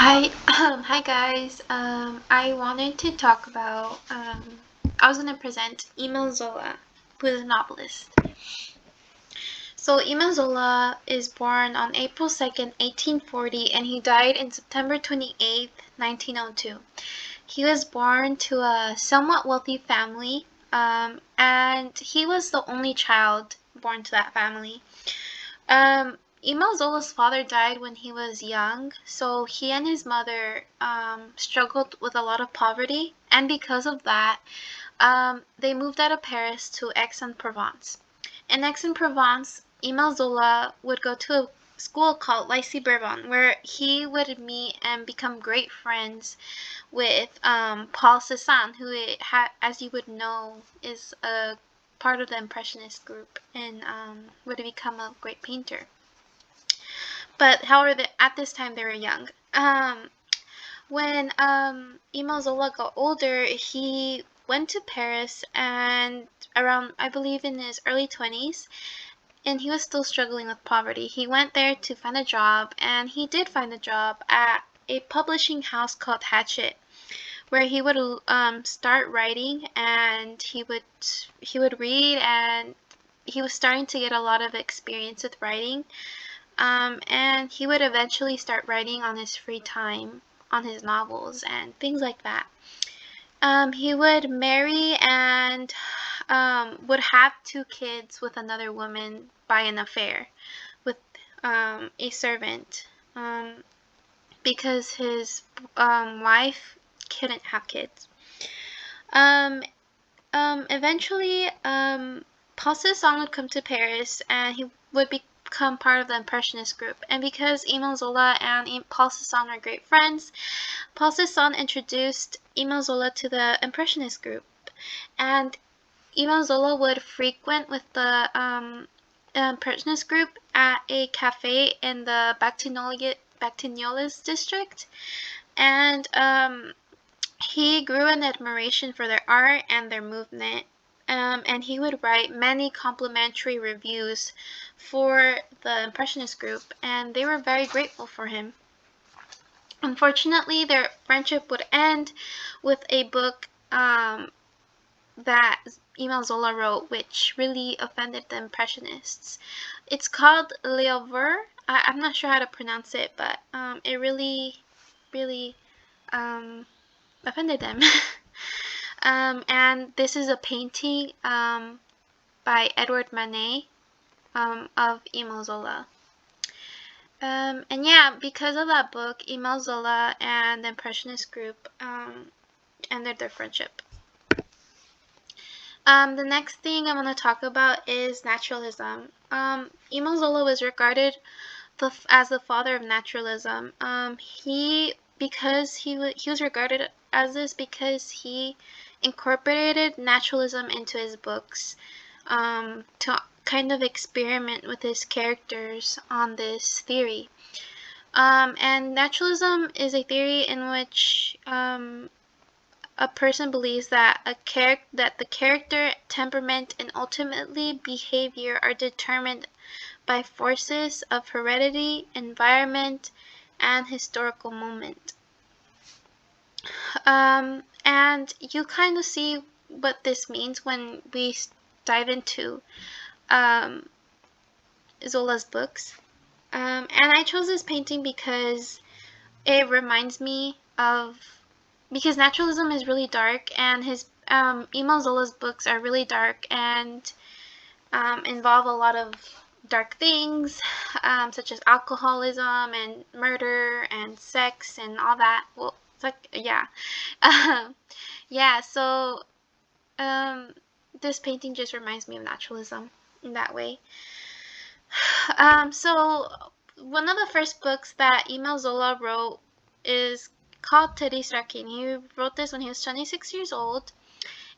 Hi, hi guys. I wanted to talk about. I was gonna present Emile Zola, who is a novelist. So Emile Zola is born on April 2nd, 1840, and he died in September 28th, 1902. He was born to a somewhat wealthy family, and he was the only child born to that family. Emile Zola's father died when he was young, so he and his mother struggled with a lot of poverty, and because of that, they moved out of Paris to Aix-en-Provence. In Aix-en-Provence, Emile Zola would go to a school called Lycée Bourbon, where he would meet and become great friends with Paul Cézanne, who, as you would know, is a part of the Impressionist group and would become a great painter. But however, at this time they were young. When Emile Zola got older, he went to Paris and around, I believe, in his early 20s, and he was still struggling with poverty. He went there to find a job, and he did find a job at a publishing house called Hatchet, where he would start writing, and he would read, and he was starting to get a lot of experience with writing. And he would eventually start writing on his free time, on his novels and things like that. He would marry and would have 2 kids with another woman by an affair with a servant, because his wife couldn't have kids. Um, Eventually, Paul Cézanne would come to Paris, and he would become part of the Impressionist group. And because Emile Zola and Paul Cézanne were great friends, Paul Cézanne introduced Emile Zola to the Impressionist group. And Emile Zola would frequent with the Impressionist group at a cafe in the Batignolles district. And he grew an admiration for their art and their movement, and he would write many complimentary reviews for the Impressionist group, and they were very grateful for him. Unfortunately, their friendship would end with a book that Emile Zola wrote, which really offended the Impressionists. It's called L'Oeuvre. I'm not sure how to pronounce it, but it really, really offended them. And this is a painting by Edward Manet of Emile Zola. And yeah, because of that book, Emile Zola and the Impressionist group ended their friendship. The next thing I want to talk about is naturalism. Emile Zola was regarded as the father of naturalism. Because he was regarded as this because he incorporated naturalism into his books, to kind of experiment with his characters on this theory. And naturalism is a theory in which a person believes that the character, temperament, and ultimately behavior are determined by forces of heredity, environment, and historical moment. And you kind of see what this means when we dive into Zola's books. And I chose this painting because it reminds me of, because naturalism is really dark, and his Emile Zola's books are really dark and involve a lot of dark things, such as alcoholism and murder and sex and all that. Well, it's like, yeah. Yeah, so this painting just reminds me of naturalism in that way. So one of the first books that Emile Zola wrote is called Therese Raquin. He wrote this when he was 26 years old,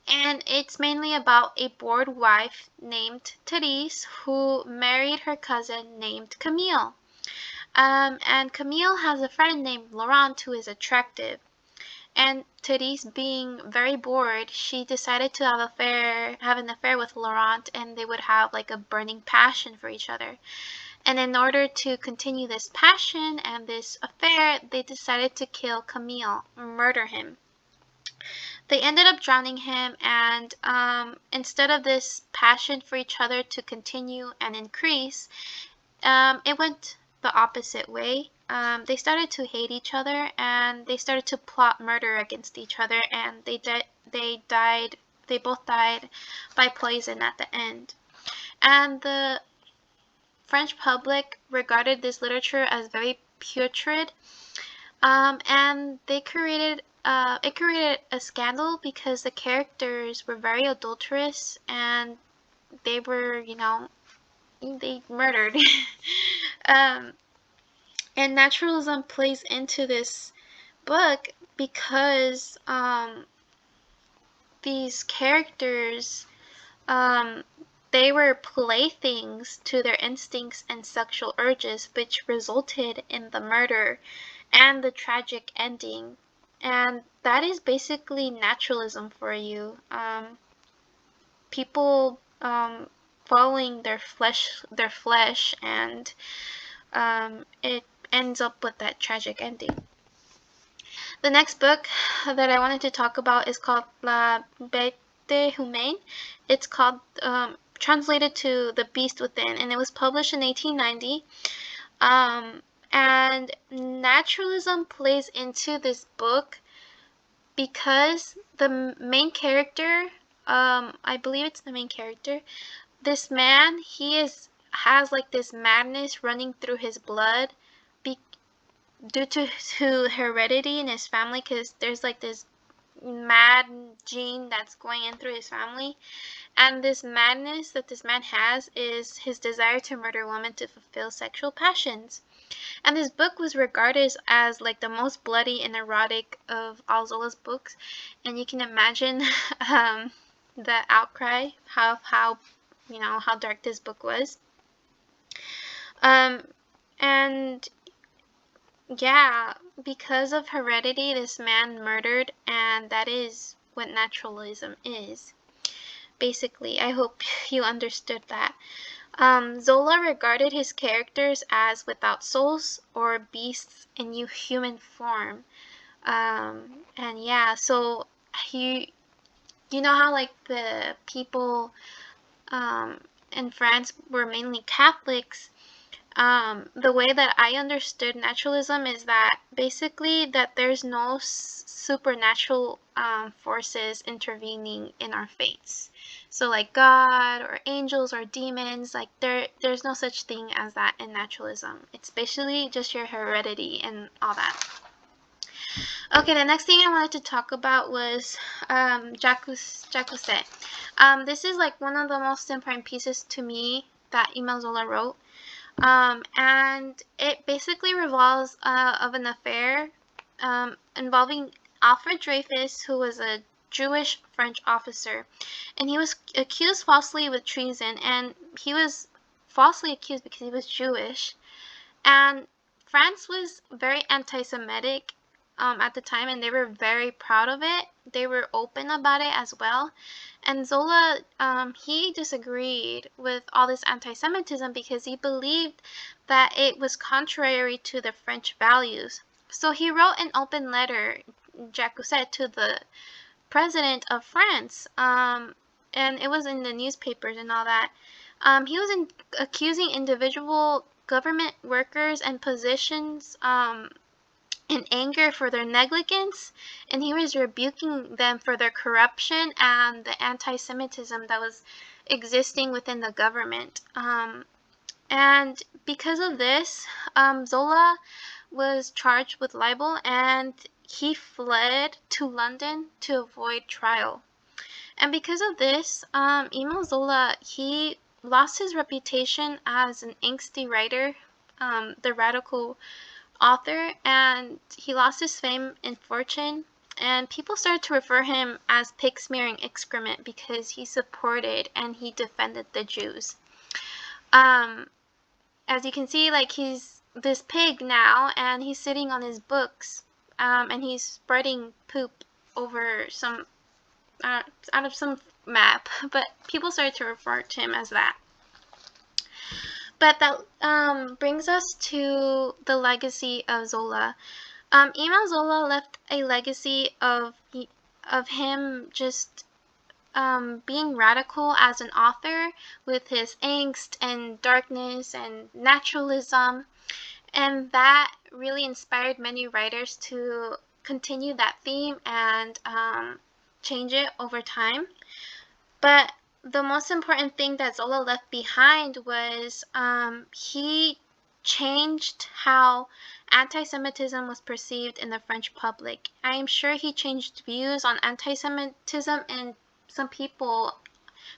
and it's mainly about a bored wife named Therese who married her cousin named Camille. And Camille has a friend named Laurent who is attractive. And Therese, being very bored, she decided to have an affair with Laurent, and they would have like a burning passion for each other. And in order to continue this passion and this affair, they decided to kill Camille, murder him. They ended up drowning him, and instead of this passion for each other to continue and increase, it went the opposite way. They started to hate each other, and they started to plot murder against each other, and they both died by poison at the end. And the French public regarded this literature as very putrid, and it created a scandal because the characters were very adulterous, and they were, they murdered. um, and naturalism plays into this book because these characters, um, they were playthings to their instincts and sexual urges, which resulted in the murder and the tragic ending. And that is basically naturalism for you. People following their flesh, and it ends up with that tragic ending. The next book that I wanted to talk about is called La Bête Humaine. It's called, translated to The Beast Within, and it was published in 1890. And naturalism plays into this book because the main character, I believe it's the main character, this man, has like this madness running through his blood due to heredity in his family, because there's like this mad gene that's going in through his family. And this madness that this man has is his desire to murder women to fulfill sexual passions. And this book was regarded as like the most bloody and erotic of all Zola's books. And you can imagine the outcry, how dark this book was. And yeah, because of heredity, this man murdered, and that is what naturalism is. Basically, I hope you understood that. Zola regarded his characters as without souls or beasts in human form. And yeah, so you know how like the people in France were mainly Catholics. The way that I understood naturalism is that basically that there's no supernatural forces intervening in our fates. So like God or angels or demons, like there's no such thing as that in naturalism. It's basically just your heredity and all that. Okay, the next thing I wanted to talk about was Jacques. This is like one of the most important pieces to me that Emile Zola wrote. And it basically revolves of an affair involving Alfred Dreyfus, who was a Jewish French officer, and he was accused falsely with treason, and he was falsely accused because he was Jewish. And France was very anti-Semitic at the time, and they were very proud of it. They were open about it as well. And Zola, he disagreed with all this anti-Semitism because he believed that it was contrary to the French values. So he wrote an open letter, Jacques Cousset, to the president of France, and it was in the newspapers and all that. He was accusing individual government workers and positions in anger for their negligence, and he was rebuking them for their corruption and the anti-Semitism that was existing within the government. And because of this, Zola was charged with libel, and he fled to London to avoid trial. And because of this, Emile Zola, he lost his reputation as an angsty writer, the radical author, and he lost his fame and fortune, and people started to refer him as pig smearing excrement because he supported and he defended the Jews. As you can see, like, he's this pig now, and he's sitting on his books, and he's spreading poop over some out of some map, but people started to refer to him as that. But that brings us to the legacy of Zola. Emile Zola left a legacy of him just being radical as an author with his angst and darkness and naturalism, and that really inspired many writers to continue that theme and change it over time. But the most important thing that Zola left behind was he changed how anti-Semitism was perceived in the French public. I am sure he changed views on anti-Semitism in some people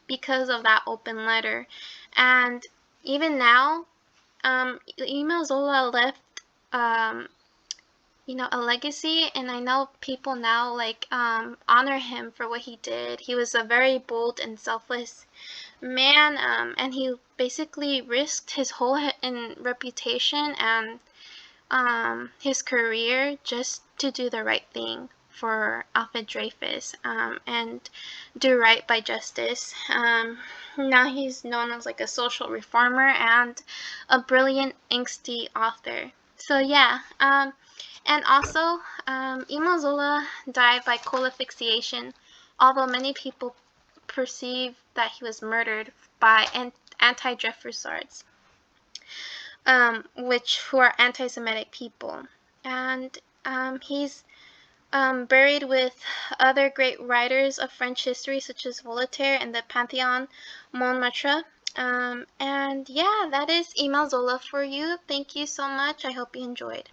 because of that open letter. And even now, Emile Zola left um, a legacy, and I know people now like honor him for what he did. He was a very bold and selfless man, and he basically risked his whole reputation and his career just to do the right thing for Alfred Dreyfus, and do right by justice. Now he's known as like a social reformer and a brilliant, angsty author. So yeah, and also, Emile Zola died by cold asphyxiation, although many people perceive that he was murdered by anti-Dreyfusards, who are anti-Semitic people. And he's buried with other great writers of French history, such as Voltaire and the Pantheon Montmartre. And yeah, that is Emile Zola for you. Thank you so much. I hope you enjoyed.